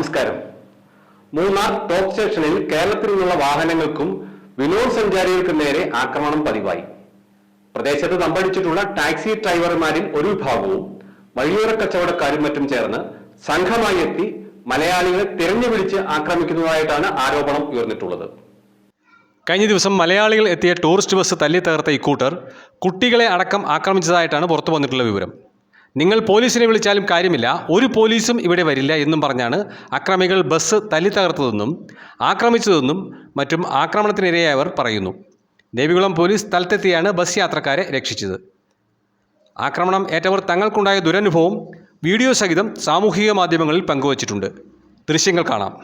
നമസ്കാരം. മൂന്നാർ ടോപ്പ് സ്റ്റേഷനിൽ കേരളത്തിൽ നിന്നുള്ള വാഹനങ്ങൾക്കും വിനോദസഞ്ചാരികൾക്കും നേരെ ആക്രമണം പതിവായി. പ്രദേശത്ത് തമ്പടിച്ചിട്ടുള്ള ടാക്സി ഡ്രൈവർമാരിൽ ഒരു വിഭാഗവും വഴിയോര കച്ചവടക്കാരും മറ്റും ചേർന്ന് സംഘമായി എത്തി മലയാളികളെ തിരഞ്ഞുപിടിച്ച് ആക്രമിക്കുന്നതായിട്ടാണ് ആരോപണം ഉയർന്നിട്ടുള്ളത്. കഴിഞ്ഞ ദിവസം മലയാളികൾ എത്തിയ ടൂറിസ്റ്റ് ബസ് തല്ലി തകർത്ത ഇക്കൂട്ടർ കുട്ടികളെ അടക്കം ആക്രമിച്ചതായിട്ടാണ് പുറത്തു വന്നിട്ടുള്ള വിവരം. നിങ്ങൾ പോലീസിനെ വിളിച്ചാലും കാര്യമില്ല, ഒരു പോലീസും ഇവിടെ വരില്ല എന്നും പറഞ്ഞാണ് അക്രമികൾ ബസ് തല്ലി തകർത്തതെന്നും ആക്രമിച്ചതെന്നും മറ്റും ആക്രമണത്തിനിരയായവർ പറയുന്നു. ദേവികുളം പോലീസ് സ്ഥലത്തെത്തിയാണ് ബസ് യാത്രക്കാരെ രക്ഷിച്ചത്. ആക്രമണം ഏറ്റവർ തങ്ങൾക്കുണ്ടായ ദുരനുഭവം വീഡിയോ സഹിതം സാമൂഹിക മാധ്യമങ്ങളിൽ പങ്കുവച്ചിട്ടുണ്ട്. ദൃശ്യങ്ങൾ കാണാം.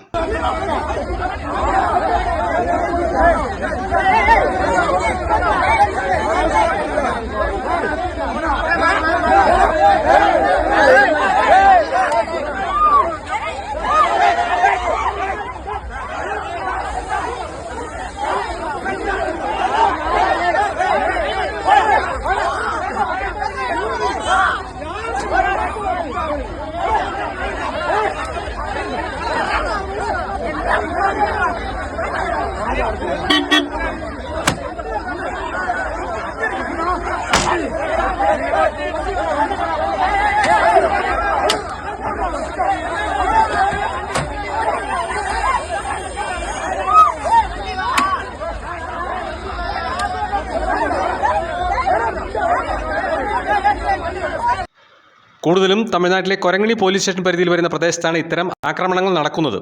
കൂടുതലും തമിഴ്നാട്ടിലെ കൊരങ്ങണി പോലീസ് സ്റ്റേഷൻ പരിധിയിൽ വരുന്ന പ്രദേശത്താണ് ഇത്തരം ആക്രമണങ്ങൾ നടക്കുന്നത്.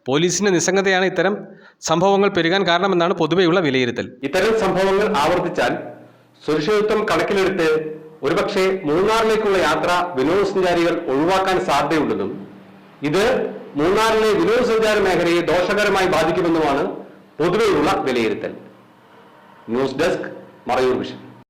പോലീസിന്റെ നിസ്സംഗതയാണ് ഇത്തരം സംഭവങ്ങൾ പെരുകാൻ കാരണമെന്നാണ് പൊതുവെയുള്ള വിലയിരുത്തൽ. ഇത്തരം സംഭവങ്ങൾ ആവർത്തിച്ചാൽ സുരക്ഷിതത്വം കണക്കിലെടുത്ത് ഒരുപക്ഷെ മൂന്നാറിലേക്കുള്ള യാത്ര വിനോദസഞ്ചാരികൾ ഒഴിവാക്കാൻ സാധ്യതയുണ്ടെന്നും ഇത് മൂന്നാറിലെ വിനോദസഞ്ചാര മേഖലയെ ദോഷകരമായി ബാധിക്കുമെന്നുമാണ് പൊതുവെയുള്ള വിലയിരുത്തൽ. News desk, Marayur vision.